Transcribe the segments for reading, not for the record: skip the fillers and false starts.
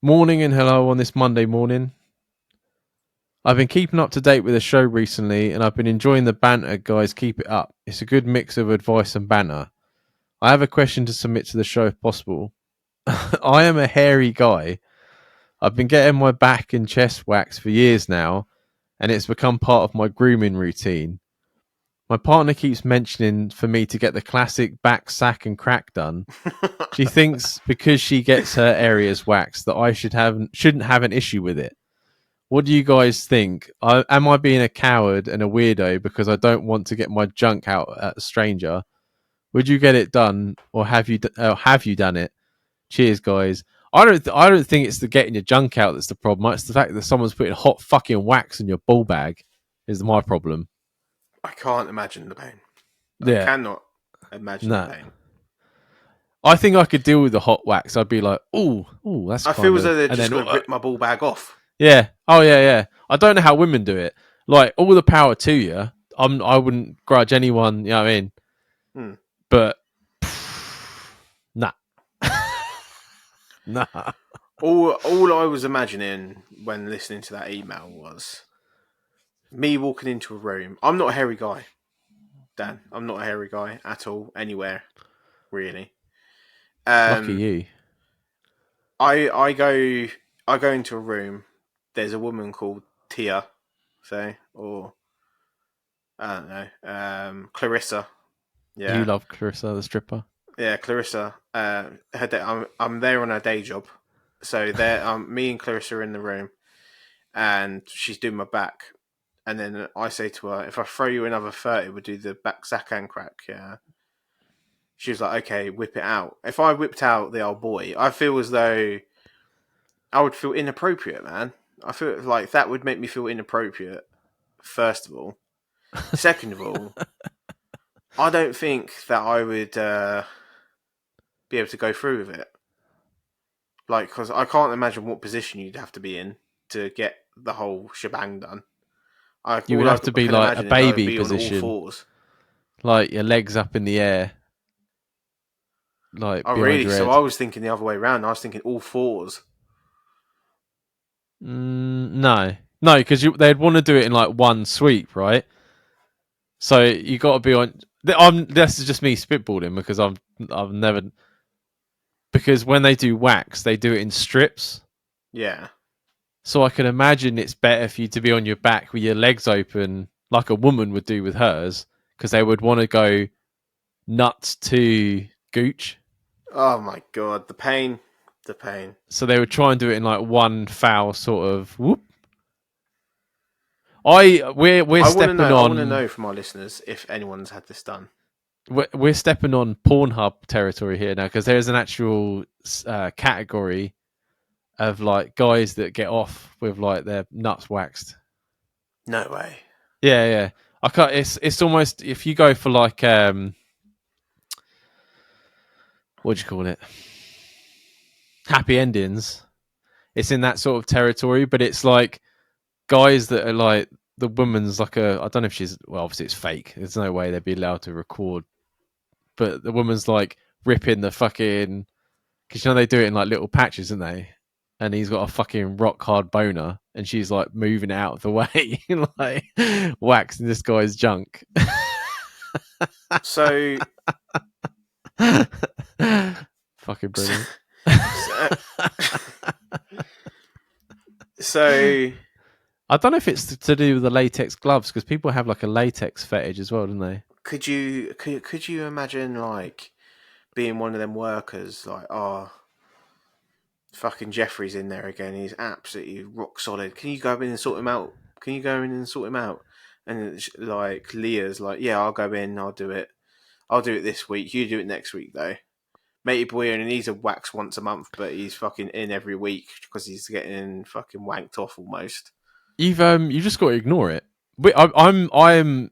Morning and hello on this Monday morning. I've been keeping up to date with the show recently and I've been enjoying the banter, guys. Keep it up. It's a good mix of advice and banter. I have a question to submit to the show if possible. I am a hairy guy. I've been getting my back and chest waxed for years now and it's become part of my grooming routine. My partner keeps mentioning for me to get the classic back, sack and crack done. She thinks because she gets her areas waxed that I shouldn't have an issue with it. What do you guys think? Am I being a coward and a weirdo because I don't want to get my junk out at a stranger? Would you get it done, or have you done it? Cheers, guys. I don't think it's the getting your junk out that's the problem. It's the fact that someone's putting hot fucking wax in your ball bag is my problem. I can't imagine the pain. Yeah. I cannot imagine the pain. I think I could deal with the hot wax. I'd be like, ooh, that's. I feel as though they're just going to rip my ball bag off. Yeah. Oh yeah. I don't know how women do it. Like, all the power to you. I wouldn't grudge anyone. You know what I mean? But nah. Nah. All I was imagining when listening to that email was me walking into a room. I'm not a hairy guy, Dan. I'm not a hairy guy at all, anywhere, really. Lucky you. I go into a room. There's a woman called Tia, say, or I don't know, Clarissa. Yeah, you love Clarissa, the stripper. Yeah, Clarissa. I'm there on her day job, so there. Me and Clarissa are in the room, and she's doing my back. And then I say to her, "If I throw you another 30, we'll do the back sack and crack." Yeah. She was like, "Okay, whip it out." If I whipped out the old boy, I feel as though I would feel inappropriate, man. I feel like that would make me feel inappropriate. First of all, second of all, I don't think that I would be able to go through with it. Like, because I can't imagine what position you'd have to be in to get the whole shebang done. You would have to be like a baby position, like your legs up in the air. Like, oh really? So I was thinking the other way around. I was thinking all fours. No, because they'd want to do it in like one sweep, right? So you got to be on. This is just me spitballing because I've never. Because when they do wax, they do it in strips. Yeah. So I can imagine it's better for you to be on your back with your legs open, like a woman would do with hers, because they would want to go nuts to gooch. Oh my god, the pain. So they would try and do it in like one foul sort of whoop. We're stepping on. I want to know from our listeners if anyone's had this done. We're stepping on Pornhub territory here now because there's an actual category of like guys that get off with like their nuts waxed. No way. Yeah. I can't. It's almost, if you go for like what do you call it? Happy endings. It's in that sort of territory, but it's like guys that are like, the woman's like I don't know if she's, well, obviously it's fake. There's no way they'd be allowed to record. But the woman's like ripping the fucking, because they do it in like little patches, don't they? And he's got a fucking rock hard boner, and she's like moving it out of the way, like waxing this guy's junk. So, fucking brilliant. So, I don't know if it's to do with the latex gloves, because people have like a latex fetish as well, don't they? Could you imagine like being one of them workers, like, oh, fucking Jeffrey's in there again, he's absolutely rock solid. Can you go in and sort him out? And it's like Leah's like, yeah, I'll go in, I'll do it this week. You do it next week though. Matey boy only needs a wax once a month, but he's fucking in every week because he's getting fucking wanked off almost. You just got to ignore it. I'm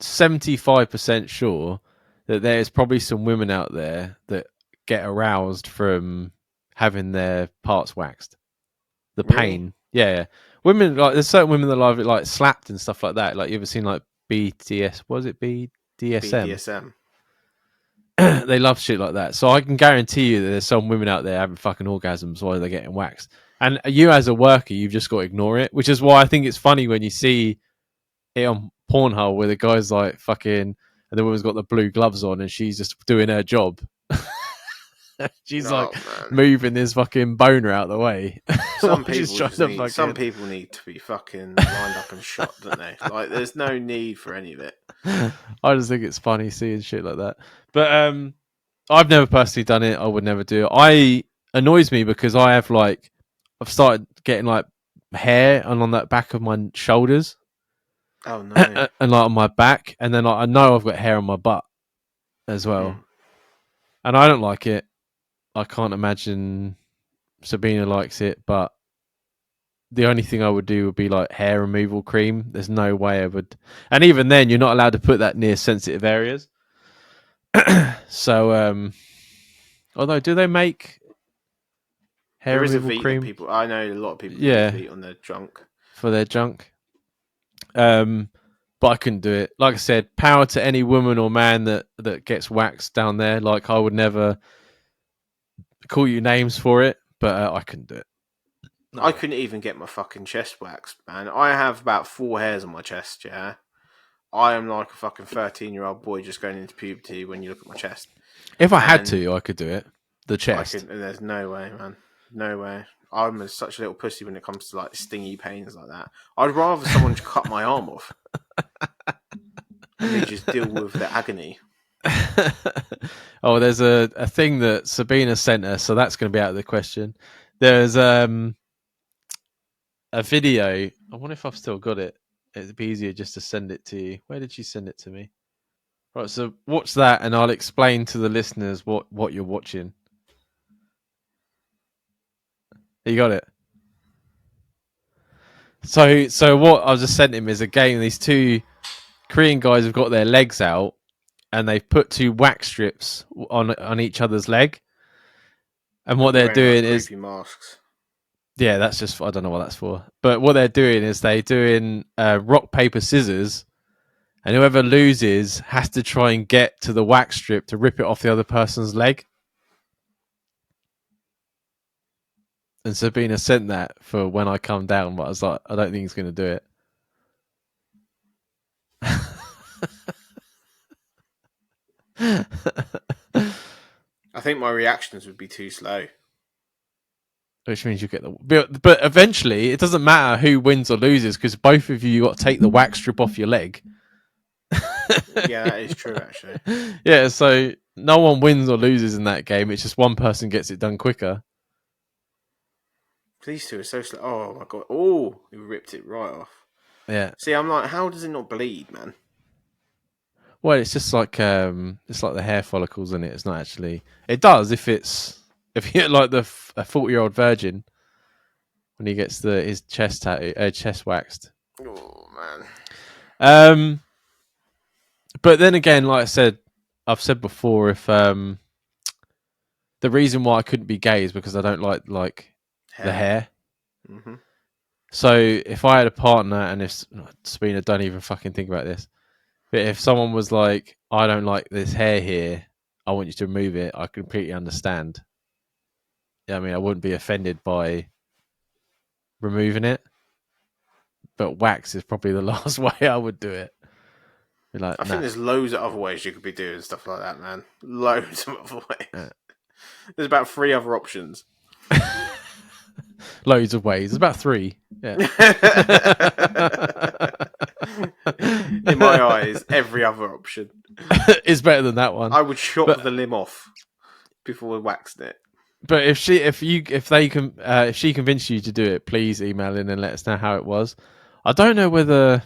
75% sure that there's probably some women out there that get aroused from having their parts waxed. The pain, yeah. Women, like, there's certain women that love it, like slapped and stuff like that. Like, you ever seen like BTS? Was it BDSM? BDSM. they love shit like that. So I can guarantee you that there's some women out there having fucking orgasms while they're getting waxed. And you, as a worker, you've just got to ignore it. Which is why I think it's funny when you see it on Pornhub where the guy's like fucking, and the woman's got the blue gloves on, and she's just doing her job. She's like moving this fucking boner out of the way. Some people need to be fucking lined up and shot, don't they? Like, there's no need for any of it. I just think it's funny seeing shit like that. But I've never personally done it. I would never do it. It annoys me because I've started getting like hair on that back of my shoulders. Oh no! And like on my back, and then I know I've got hair on my butt as well, and I don't like it. I can't imagine Sabina likes it, but the only thing I would do would be like hair removal cream. There's no way I would, and even then, you're not allowed to put that near sensitive areas. So, although, do they make hair removal cream? People, I know a lot of people use Veet on their junk. For their junk. But I couldn't do it. Like I said, power to any woman or man that gets waxed down there. Like, I would never call you names for it, but I couldn't do it. No. I couldn't even get my fucking chest waxed, man. I have about 4 hairs on my chest, yeah. I am like a fucking 13-year-old boy just going into puberty when you look at my chest. If I had to, I could do it. The chest. There's no way, man. No way. I'm such a little pussy when it comes to like stingy pains like that. I'd rather someone cut my arm off and they just deal with the agony. Oh, there's a thing that Sabina sent us, so that's going to be out of the question. There's a video. I wonder if I've still got it. It'd be easier just to send it to you. Where did she send it to me? Right, so watch that, and I'll explain to the listeners what you're watching. You got it. So what I just sent him is a game. These 2 Korean guys have got their legs out, and they've put 2 wax strips on each other's leg. And what they're doing is masks. Yeah, that's just, I don't know what that's for. But what they're doing is they're doing rock, paper, scissors, and whoever loses has to try and get to the wax strip to rip it off the other person's leg. And Sabina sent that for when I come down, but I was like, I don't think he's going to do it. I think my reactions would be too slow. Which means you get the... But eventually, it doesn't matter who wins or loses, because both of you got to take the wax strip off your leg. Yeah, that is true, actually. Yeah, so no one wins or loses in that game. It's just one person gets it done quicker. These 2 are so slow. Oh, my God. Oh, he ripped it right off. Yeah. See, I'm like, how does it not bleed, man? Well, it's just like it's like the hair follicles in it. It's not actually. It does if you're like a 40-year-old virgin when he gets his chest waxed. Oh man. But then again, like I said, I've said before, if the reason why I couldn't be gay is because I don't like the hair. Mm-hmm. So if I had a partner, and if Sabina, don't even fucking think about this. But if someone was like, I don't like this hair here, I want you to remove it, I completely understand. Yeah, I mean, I wouldn't be offended by removing it. But wax is probably the last way I would do it. Like, I think there's loads of other ways you could be doing stuff like that, man. Loads of other ways. Yeah. There's about 3 other options. Loads of ways. There's about 3. Yeah. In my eyes, every other option is better than that one. I would chop the limb off before waxing it. But if she convinced you to do it, please email in and let us know how it was. I don't know whether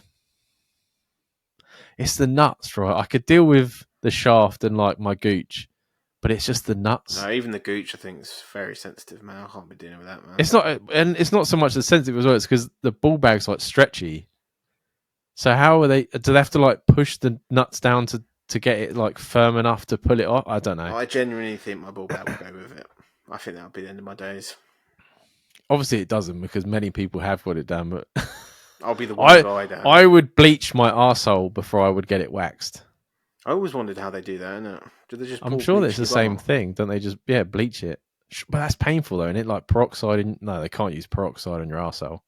it's the nuts, right? I could deal with the shaft and like my gooch, but it's just the nuts. No, even the gooch, I think, is very sensitive, man. I can't be dealing with that, man. It's not, and it's not so much the sensitive as well. It's because the ball bag's like stretchy. So how are they? Do they have to like push the nuts down to get it like firm enough to pull it off? I don't know. I genuinely think my ball bag will go with it. I think that'll be the end of my days. Obviously, it doesn't, because many people have got it done. But I'll be the one guy down. I would bleach my arsehole before I would get it waxed. I always wondered how they do that, innit? Do they just I'm pour sure bleach it's in the your same bar? thing. Don't they just bleach it? But that's painful though, isn't it? Like peroxide. No, they can't use peroxide on your arsehole.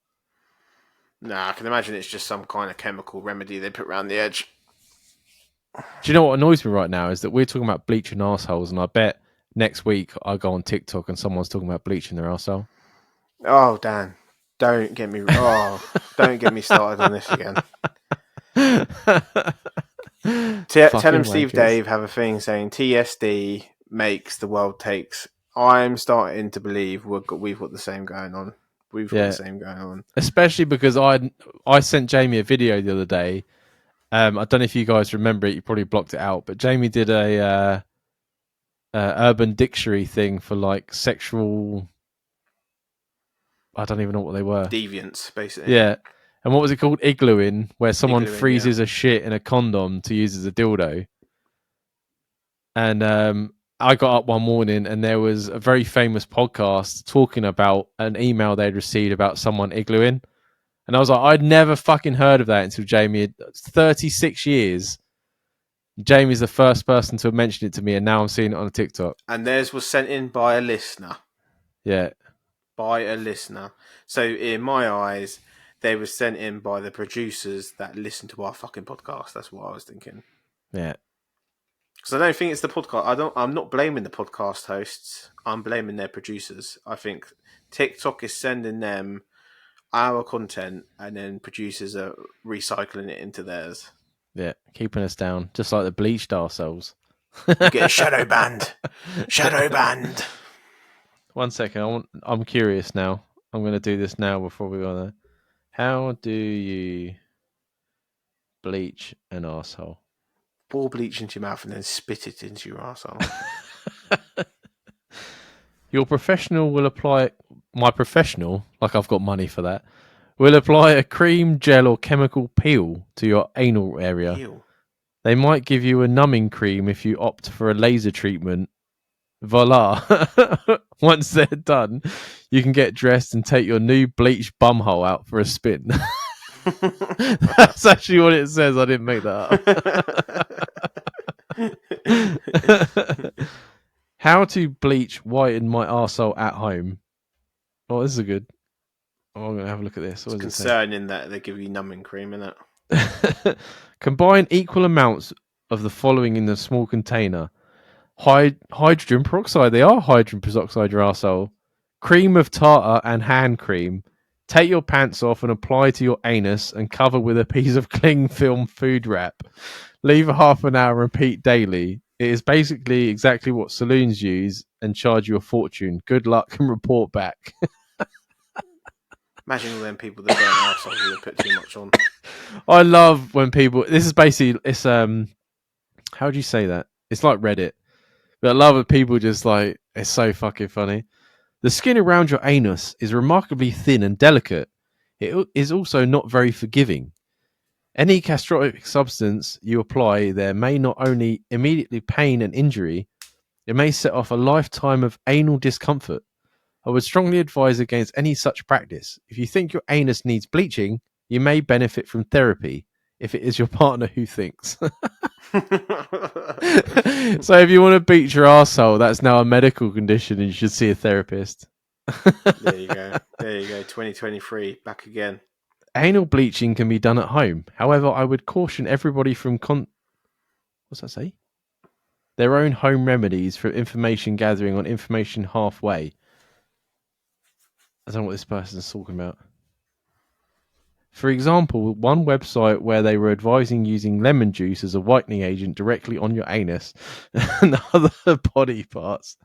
Nah, I can imagine it's just some kind of chemical remedy they put around the edge. Do you know what annoys me right now is that we're talking about bleaching arseholes, and I bet next week I go on TikTok and someone's talking about bleaching their arsehole. Oh, Dan, don't get me. Oh, don't get me started on this again. Tell him Steve wankers. Dave have a thing saying TSD makes the world takes. I'm starting to believe we've got the same going on. We've got the same going on. Especially because I sent Jamie a video the other day. I don't know if you guys remember it. You probably blocked it out, but Jamie did a Urban Dictionary thing for like sexual. I don't even know what they were. Deviants, basically. Yeah. And what was it called? Iglooing, where someone Iglooing, freezes a shit in a condom to use as a dildo. And I got up one morning and there was a very famous podcast talking about an email they'd received about someone iglooing. And I was like, I'd never fucking heard of that until Jamie had 36 years. Jamie's the first person to have mentioned it to me, and now I'm seeing it on a TikTok. And theirs was sent in by a listener. Yeah. By a listener. So in my eyes, they were sent in by the producers that listen to our fucking podcast. That's what I was thinking. Yeah. Because I don't think it's the podcast. I'm not blaming the podcast hosts. I'm blaming their producers. I think TikTok is sending them our content, and then producers are recycling it into theirs. Yeah. Keeping us down, just like the bleached ourselves. You get a shadow banned. Shadow banned. 1 second. I'm curious now. I'm going to do this now before we go there. How do you bleach an arsehole? Pour bleach into your mouth and then spit it into your arsehole. Your professional will apply. My professional, like I've got money for that, will apply a cream, gel, or chemical peel to your anal area. Ew. They might give you a numbing cream if you opt for a laser treatment. Voila. Once they're done, you can get dressed and take your new bleached bumhole out for a spin. That's actually what it says. I didn't make that up. How to bleach whiten my arsehole at home. Oh, this is a good. Oh, I'm going to have a look at this. What It's does it say? concerning that they give you numbing cream, isn't it? Combine equal amounts of the following in a small container. Hydrogen peroxide. They are hydrogen peroxide, your arsehole. Cream of tartar and hand cream. Take your pants off and apply to your anus and cover with a piece of cling film food wrap. Leave a half an hour and repeat daily. It is basically exactly what saloons use and charge you a fortune. Good luck and report back. Imagine all them people that don't arseholes who put too much on. I love when people. This is basically it's how do you say that? It's like Reddit, but I love it. People just like it's so fucking funny. The skin around your anus is remarkably thin and delicate. It is also not very forgiving. Any castratic substance you apply there may not only immediately pain and injury, it may set off a lifetime of anal discomfort. I would strongly advise against any such practice. If you think your anus needs bleaching, you may benefit from therapy if it is your partner who thinks. So if you want to bleach your arsehole, that's now a medical condition and you should see a therapist. There you go. 2023, back again. Anal bleaching can be done at home. However, I would caution everybody from what's that say? Their own home remedies for information gathering on information halfway. I don't know what this person's talking about. For example, one website where they were advising using lemon juice as a whitening agent directly on your anus and other body parts.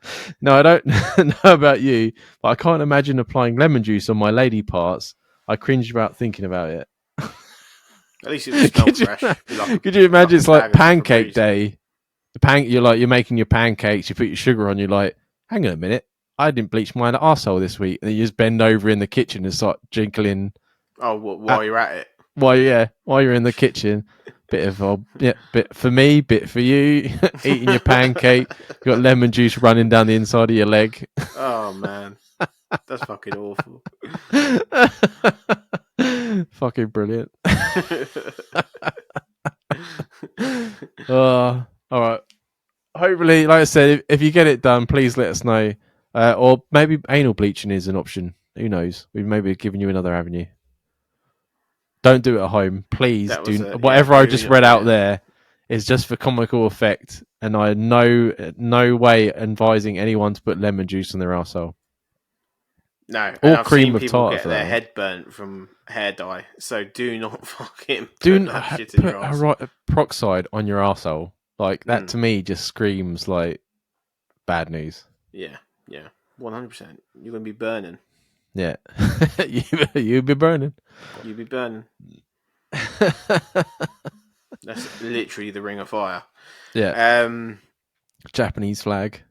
Now, I don't know about you, but I can't imagine applying lemon juice on my lady parts. I cringe about thinking about it. At least it would smell fresh. Could you imagine it's like bag of pancake Febreze. day? You're making your pancakes, you put your sugar on, you're like, hang on a minute, I didn't bleach my arsehole this week. And then you just bend over in the kitchen and start jiggling. Oh, while you're at it. While you're in the kitchen, bit for me, bit for you, eating your pancake, you got lemon juice running down the inside of your leg. Oh man, that's fucking awful. Fucking brilliant. All right. Hopefully, like I said, if you get it done, please let us know. Or maybe anal bleaching is an option. Who knows? We've maybe given you another avenue. Don't do it at home, please. That was Whatever I just please read don't out do it. there is just for comical effect, and I no way advising anyone to put lemon juice on their arsehole. No, and Or I've cream seen of people tartar get for that their one. head burnt from hair dye, so do not fucking Do put that not shit in put your ass. peroxide on your arsehole. Like that Mm, to me just screams like bad news. yeah, 100%. You're gonna be burning. Yeah, you'll be burning. You'll be burning. That's literally the Ring of Fire. Yeah, Um, Japanese flag.